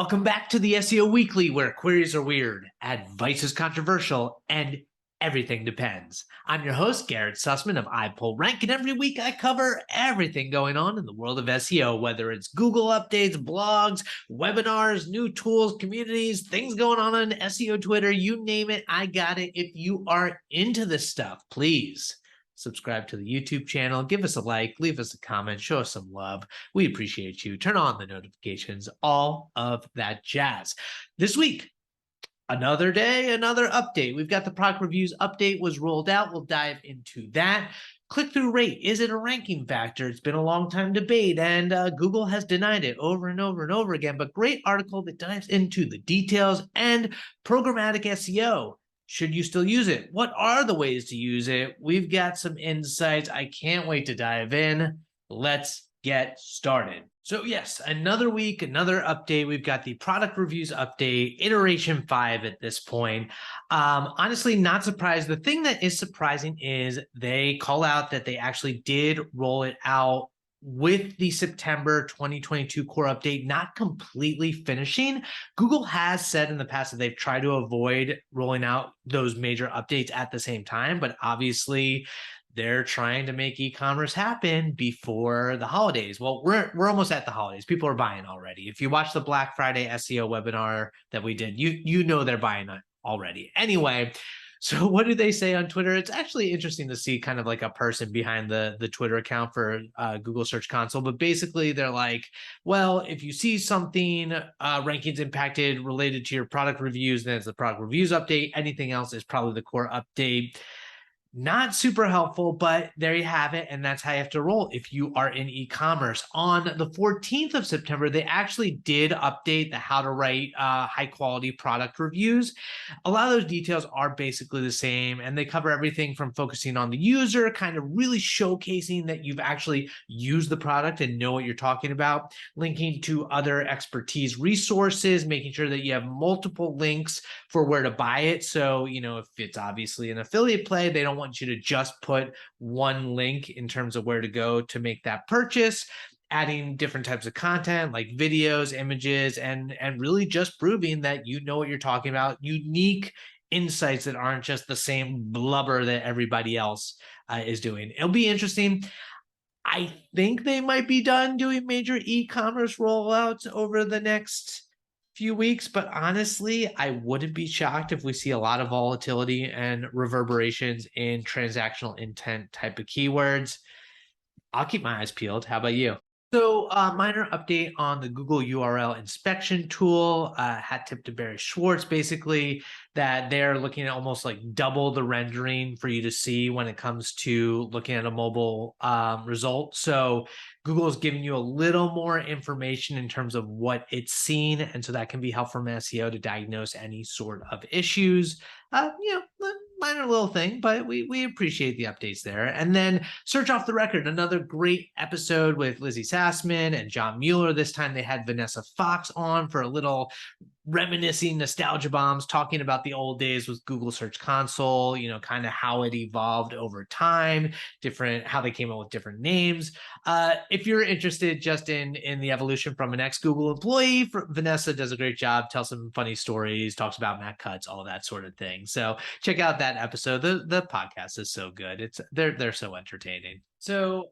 Welcome back to the SEO Weekly, where queries are weird, advice is controversial, and everything depends. I'm your host, Garrett Sussman of iPullRank, and every week I cover everything going on in the world of SEO, whether it's Google updates, blogs, webinars, new tools, communities, things going on SEO Twitter, you name it, I got it. If you are into this stuff, please subscribe to the YouTube channel, give us a like, leave us a comment, show us some love. We appreciate you. Turn on the notifications, all of that jazz. This week, another day, another update. We've got the product reviews update was rolled out. We'll dive into that. Click-through rate, is it a ranking factor? It's been a long time debate, and Google has denied it over and over and over again, but great article that dives into the details and programmatic SEO. Should you still use it? What are the ways to use it? We've got some insights. I can't wait to dive in. Let's get started. So yes, another week, another update. We've got the product reviews update, iteration 5 at this point. Honestly, not surprised. The thing that is surprising is they call out that they actually did roll it out with the September 2022 core update not completely finishing. Google has said in the past that they've tried to avoid rolling out those major updates at the same time, but obviously they're trying to make e-commerce happen before the holidays. Well, we're almost at the holidays. People are buying already. If you watch the Black Friday SEO webinar that we did, you know they're buying it already. Anyway, so what do they say on Twitter? It's actually interesting to see kind of like a person behind the Twitter account for Google Search Console. But basically, they're like, well, if you see something rankings impacted related to your product reviews, then it's the product reviews update. Anything else is probably the core update. Not super helpful, but there you have it, and that's how you have to roll if you are in e-commerce. On the 14th of September, they actually did update the how to write high-quality product reviews. A lot of those details are basically the same, and they cover everything from focusing on the user, kind of really showcasing that you've actually used the product and know what you're talking about, linking to other expertise resources, making sure that you have multiple links for where to buy it. So, you know, if it's obviously an affiliate play, they don't want you to just put one link in terms of where to go to make that purchase, adding different types of content like videos, images, and really just proving that you know what you're talking about, unique insights that aren't just the same blubber that everybody else is doing. It'll be interesting. I think they might be done doing major e-commerce rollouts over the next few weeks, but honestly, I wouldn't be shocked if we see a lot of volatility and reverberations in transactional intent type of keywords. I'll keep my eyes peeled. How about you? So minor update on the Google URL inspection tool. Hat tip to Barry Schwartz, basically, that they're looking at almost like double the rendering for you to see when it comes to looking at a mobile result. So Google is giving you a little more information in terms of what it's seen, and so that can be helpful from SEO to diagnose any sort of issues. Minor little thing, but we appreciate the updates there. And then Search Off the Record, another great episode with Lizzie Sassman and John Mueller. This time they had Vanessa Fox on for a little reminiscing nostalgia bombs, talking about the old days with Google Search Console, you know, kind of how it evolved over time, how they came up with different names. If you're interested just in the evolution from an ex-Google employee, Vanessa does a great job, tells some funny stories, talks about Matt Cutts, all that sort of thing. So check out that episode. The podcast is so good. They're so entertaining. So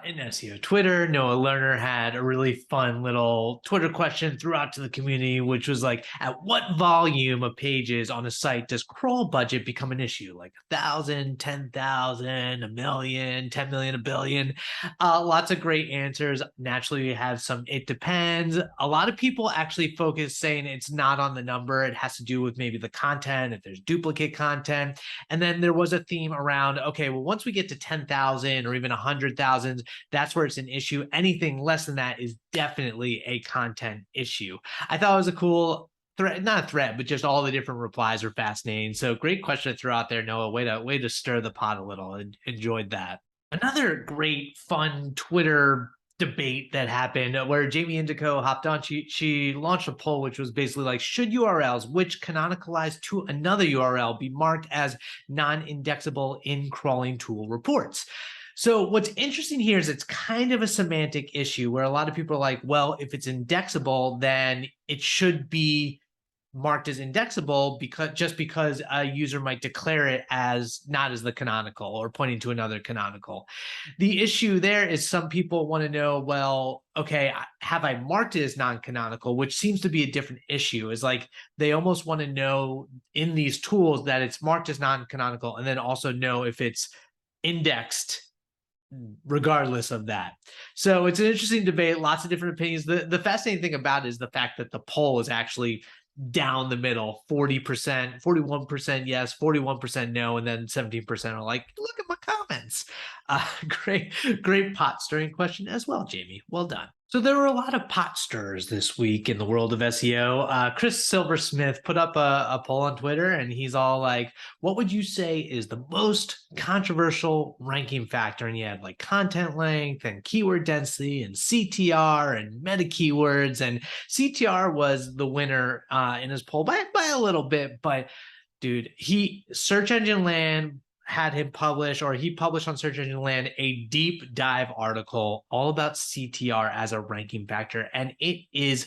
in SEO Twitter, Noah Lerner had a really fun little Twitter question throughout to the community, which was like, at what volume of pages on a site does crawl budget become an issue? Like 1,000, 10,000, a million, 10 million, a billion? Lots of great answers. Naturally, we have some, it depends. A lot of people actually focus saying it's not on the number. It has to do with maybe the content, if there's duplicate content. And then there was a theme around, okay, well, once we get to 10,000 or even 100,000, that's where it's an issue. Anything less than that is definitely a content issue. I thought it was a cool thread, not a thread, but just all the different replies are fascinating. So great question to throw out there, Noah. Way to stir the pot a little, and enjoyed that. Another great fun Twitter debate that happened where Jamie Indigo hopped on. She launched a poll, which was basically like, should URLs which canonicalize to another URL be marked as non-indexable in crawling tool reports? So what's interesting here is it's kind of a semantic issue where a lot of people are like, well, if it's indexable, then it should be marked as indexable because a user might declare it as not as the canonical or pointing to another canonical. The issue there is some people want to know, well, okay, have I marked it as non-canonical, which seems to be a different issue. Is like they almost want to know in these tools that it's marked as non-canonical and then also know if it's indexed regardless of that. So it's an interesting debate, lots of different opinions. The fascinating thing about it is the fact that the poll is actually down the middle, 40%, 41% yes, 41% no, and then 17% are like, look at my comments. Great pot stirring question as well, Jamie. Well done. So there were a lot of pot stirrers this week in the world of SEO. Chris Silversmith put up a poll on Twitter, and he's all like, what would you say is the most controversial ranking factor? And you had like content length and keyword density and CTR and meta keywords. And CTR was the winner in his poll by a little bit. But dude, Search Engine Land had him publish, or he published on Search Engine Land, a deep dive article all about CTR as a ranking factor. And it is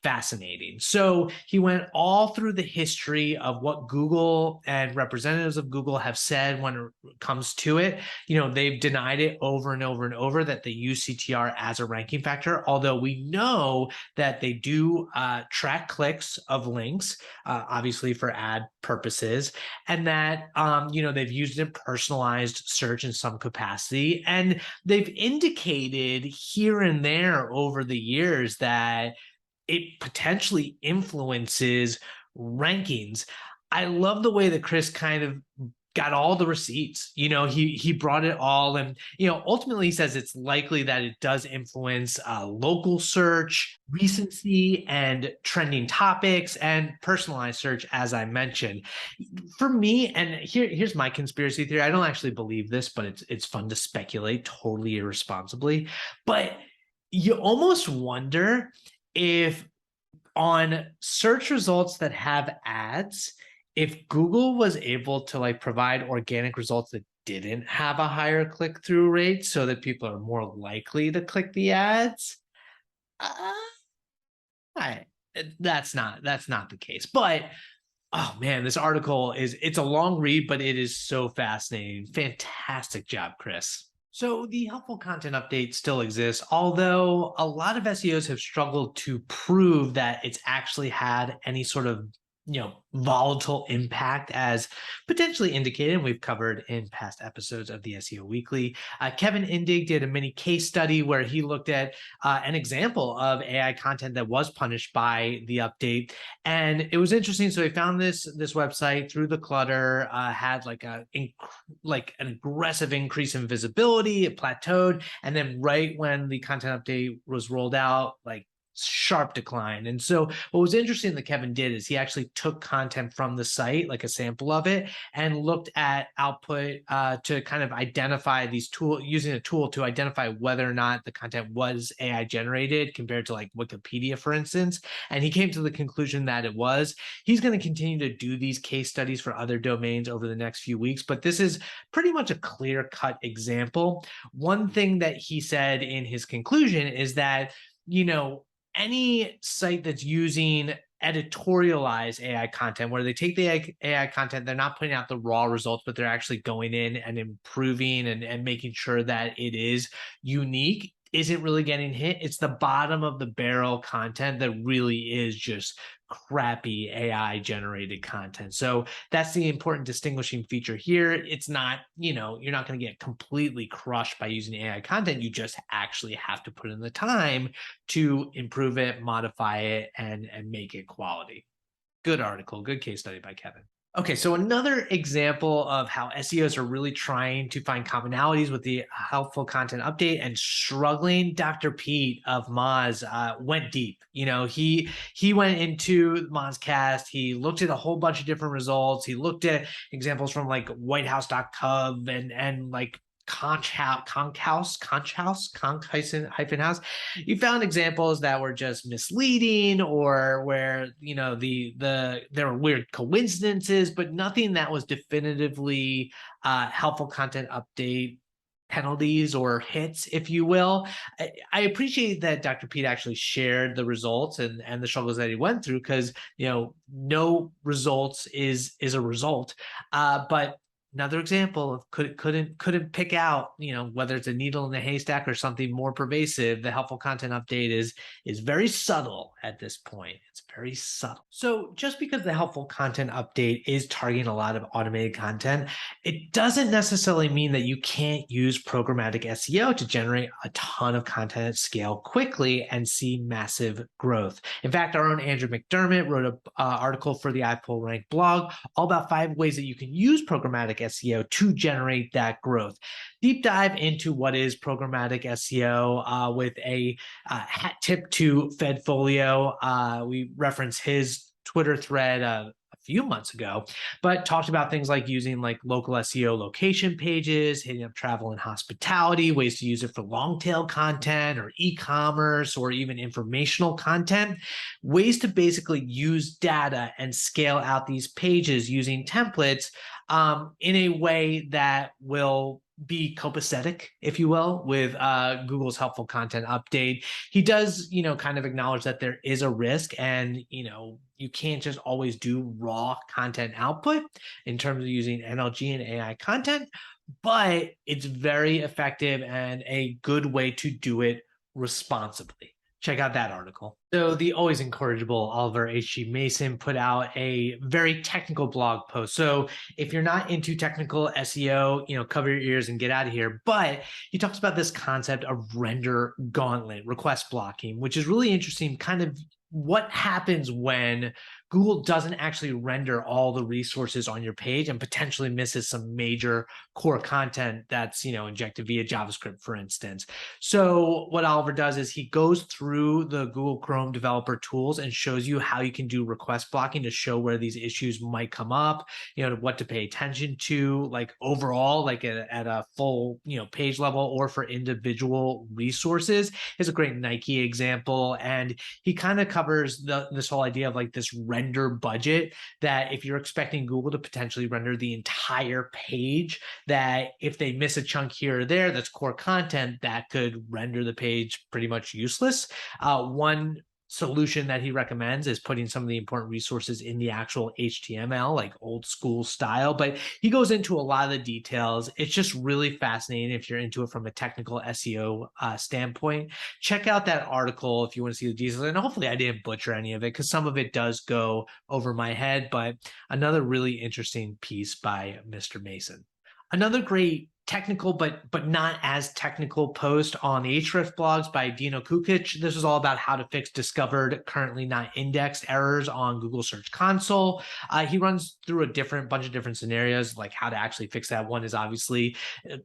fascinating. So he went all through the history of what Google and representatives of Google have said when it comes to it. They've denied it over and over and over that they use CTR as a ranking factor, although we know that they do track clicks of links, obviously for ad purposes, and that they've used it in personalized search in some capacity. And they've indicated here and there over the years that it potentially influences rankings. I love the way that Chris kind of got all the receipts. He brought it all, and ultimately he says it's likely that it does influence local search, recency, and trending topics, and personalized search, as I mentioned. For me, and here's my conspiracy theory. I don't actually believe this, but it's fun to speculate totally irresponsibly. But you almost wonder if on search results that have ads, if Google was able to provide organic results that didn't have a higher click-through rate so that people are more likely to click the ads, that's not the case. But oh man, this article it's a long read, but it is so fascinating. Fantastic job, Chris. So the helpful content update still exists, although a lot of SEOs have struggled to prove that it's actually had any sort of volatile impact as potentially indicated, and we've covered in past episodes of the SEO Weekly. Kevin Indig did a mini case study where he looked at an example of AI content that was punished by the update, and it was interesting. So he found this website through the clutter, had an aggressive increase in visibility, it plateaued, and then right when the content update was rolled out, sharp decline. And so what was interesting that Kevin did is he actually took content from the site, like a sample of it, and looked at output to kind of identify using a tool to identify whether or not the content was AI generated compared to Wikipedia, for instance. And he came to the conclusion that it was. He's going to continue to do these case studies for other domains over the next few weeks, but this is pretty much a clear-cut example. One thing that he said in his conclusion is that, any site that's using editorialized AI content, where they take the AI content, they're not putting out the raw results, but they're actually going in and improving and making sure that it is unique, isn't really getting hit. It's the bottom of the barrel content that really is just crappy AI generated content. So that's the important distinguishing feature here. It's not, you're not going to get completely crushed by using AI content. You just actually have to put in the time to improve it, modify it, and make it quality. Good article, good case study by Kevin. Okay, so another example of how SEOs are really trying to find commonalities with the helpful content update and struggling. Dr. Pete of Moz went deep. He went into Mozcast. He looked at a whole bunch of different results. He looked at examples from whitehouse.gov and Conch House. You found examples that were just misleading, or where there were weird coincidences, but nothing that was definitively helpful content update penalties or hits, if you will. I appreciate that Dr. Pete actually shared the results and the struggles that he went through, because no results is a result. But another example of couldn't pick out, whether it's a needle in the haystack or something more pervasive. The helpful content update is very subtle at this point. It's very subtle. So just because the helpful content update is targeting a lot of automated content, it doesn't necessarily mean that you can't use programmatic SEO to generate a ton of content at scale quickly and see massive growth. In fact, our own Andrew McDermott wrote an article for the iPullRank blog all about 5 ways that you can use programmatic SEO to generate that growth. Deep dive into what is programmatic SEO with a hat tip to Fedfolio. We reference his Twitter thread a few months ago, but talked about things like using like local SEO location pages, hitting up travel and hospitality, ways to use it for long tail content or e-commerce or even informational content, ways to basically use data and scale out these pages using templates in a way that will be copacetic, if you will, with Google's helpful content update. He does, kind of acknowledge that there is a risk, and, you can't just always do raw content output in terms of using NLG and AI content, but it's very effective and a good way to do it responsibly. Check out that article. So the always incorrigible Oliver H.G. Mason put out a very technical blog post. So if you're not into technical SEO, cover your ears and get out of here. But he talks about this concept of render gauntlet, request blocking, which is really interesting, kind of what happens when Google doesn't actually render all the resources on your page and potentially misses some major core content that's, injected via JavaScript, for instance. So what Oliver does is he goes through the Google Chrome developer tools and shows you how you can do request blocking to show where these issues might come up, what to pay attention to, like overall, like at a full, page level or for individual resources. Is a great Nike example. And he kind of covers this whole idea of like this render budget, that if you're expecting Google to potentially render the entire page, that if they miss a chunk here or there that's core content, that could render the page pretty much useless. One solution that he recommends is putting some of the important resources in the actual HTML, like old school style, but he goes into a lot of the details. It's just really fascinating if you're into it from a technical SEO standpoint. Check out that article if you want to see the details, and hopefully I didn't butcher any of it, because some of it does go over my head, but another really interesting piece by Mr. Mason. Another great technical but not as technical post on the Ahrefs blogs by Dino Kukic. This is all about how to fix discovered, currently not indexed errors on Google Search Console. He runs through a bunch of different scenarios, like how to actually fix that. One is obviously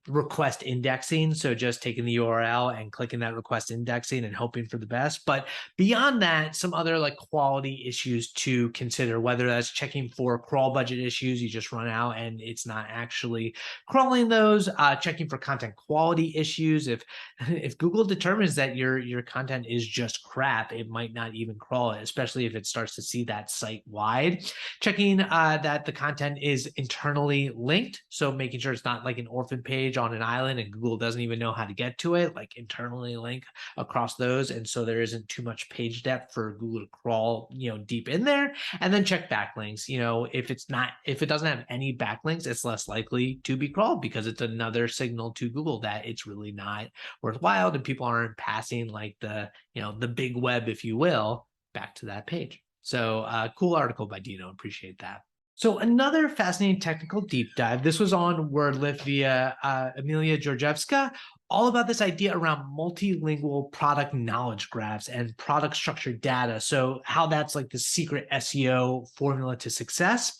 request indexing, so just taking the URL and clicking that request indexing and hoping for the best. But beyond that, some other like quality issues to consider, whether that's checking for crawl budget issues, you just run out and it's not actually crawling those, checking for content quality issues. If Google determines that your content is just crap, it might not even crawl it, especially if it starts to see that site wide. Checking that the content is internally linked, so making sure it's not like an orphan page on an island and Google doesn't even know how to get to it, like internally link across those, and so there isn't too much page depth for Google to crawl deep in there. And then check backlinks. If it doesn't have any backlinks, it's less likely to be crawled, because it's another signal to Google that it's really not worthwhile and people aren't passing like the big web, if you will, back to that page. So cool article by Dino, appreciate that. So another fascinating technical deep dive, this was on WordLift via Emilia Gjorgjevska, all about this idea around multilingual product knowledge graphs and product structured data. So how that's like the secret SEO formula to success.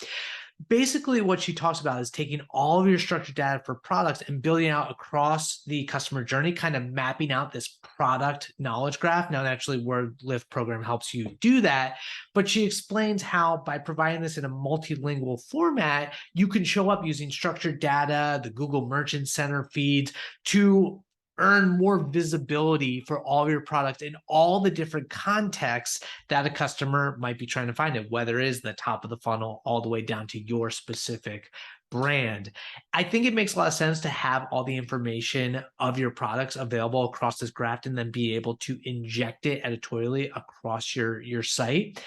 Basically, what she talks about is taking all of your structured data for products and building out across the customer journey, kind of mapping out this product knowledge graph. Now, naturally, WordLift program helps you do that, but she explains how by providing this in a multilingual format, you can show up using structured data, the Google Merchant Center feeds, to earn more visibility for all of your products in all the different contexts that a customer might be trying to find it, whether it is the top of the funnel all the way down to your specific brand. I think it makes a lot of sense to have all the information of your products available across this graph and then be able to inject it editorially across your site.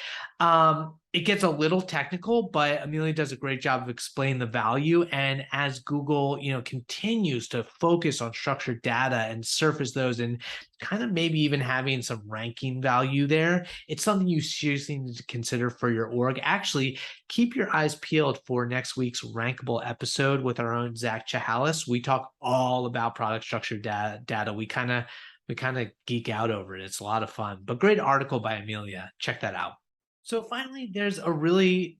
It gets a little technical, but Emilia does a great job of explaining the value. And as Google, continues to focus on structured data and surface those and kind of maybe even having some ranking value there, it's something you seriously need to consider for your org. Actually, keep your eyes peeled for next week's rankable episode with our own Zach Chahalis. We talk all about product structured data. We kind of geek out over it. It's a lot of fun, but great article by Emilia. Check that out. So finally, there's a really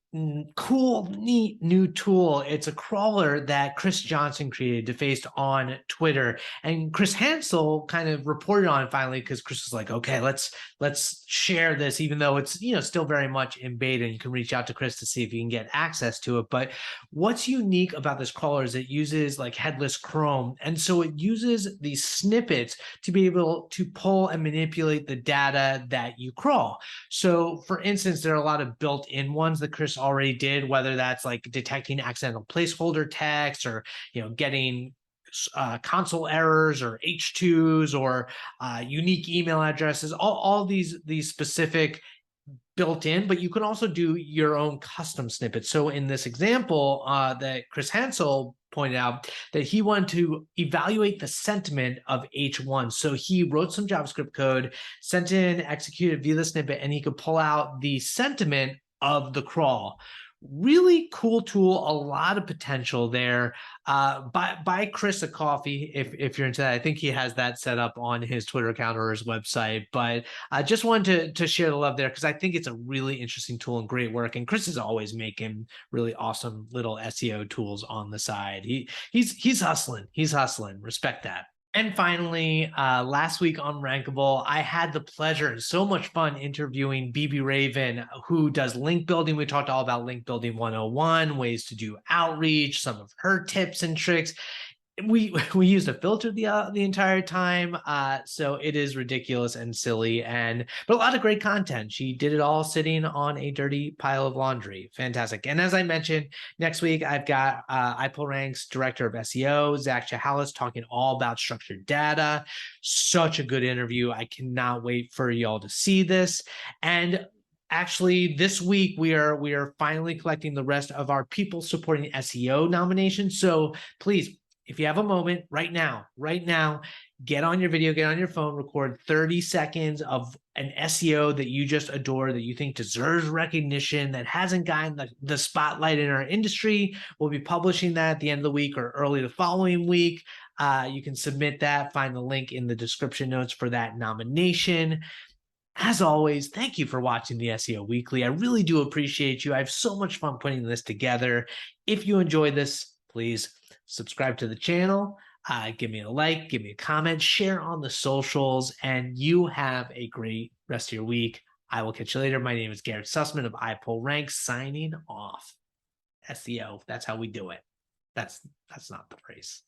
cool, neat new tool. It's a crawler that Chris Johnson created, defaced on Twitter. And Chris Haensel kind of reported on it finally because Chris was like, okay, let's share this, even though it's still very much in beta. And you can reach out to Chris to see if you can get access to it. But what's unique about this crawler is it uses like headless Chrome. And so it uses these snippets to be able to pull and manipulate the data that you crawl. So for instance, there are a lot of built-in ones that Chris already did, whether that's like detecting accidental placeholder text or getting console errors or H2s or unique email addresses, all these specific built in, but you can also do your own custom snippets. So in this example that Chris Haensel pointed out, that he wanted to evaluate the sentiment of H1. So he wrote some JavaScript code, sent in, executed via the snippet, and he could pull out the sentiment of the crawl. Really cool tool, a lot of potential there. Buy Chris a coffee if you're into that. I think he has that set up on his Twitter account or his website. But I just wanted to share the love there because I think it's a really interesting tool and great work. And Chris is always making really awesome little SEO tools on the side. He's hustling. He's hustling. Respect that. And finally, last week on Rankable, I had the pleasure and so much fun interviewing Bibi Raven, who does link building. We talked all about link building 101, ways to do outreach, some of her tips and tricks. We used a filter the entire time, so it is ridiculous and silly, but a lot of great content. She did it all sitting on a dirty pile of laundry. Fantastic. And as I mentioned, next week I've got iPullRank's director of SEO, Zach Chahalis, talking all about structured data. Such a good interview. I cannot wait for y'all to see this. And actually, this week we are finally collecting the rest of our people supporting SEO nominations. So please, if you have a moment right now, get on your video, get on your phone, record 30 seconds of an SEO that you just adore, that you think deserves recognition, that hasn't gotten the spotlight in our industry. We'll be publishing that at the end of the week or early the following week. You can submit that, find the link in the description notes for that nomination. As always, thank you for watching the SEO Weekly. I really do appreciate you. I have so much fun putting this together. If you enjoy this, please subscribe to the channel, give me a like, give me a comment, share on the socials, and you have a great rest of your week. I will catch you later. My name is Garrett Sussman of iPullRank, signing off. SEO, that's how we do it. That's not the phrase.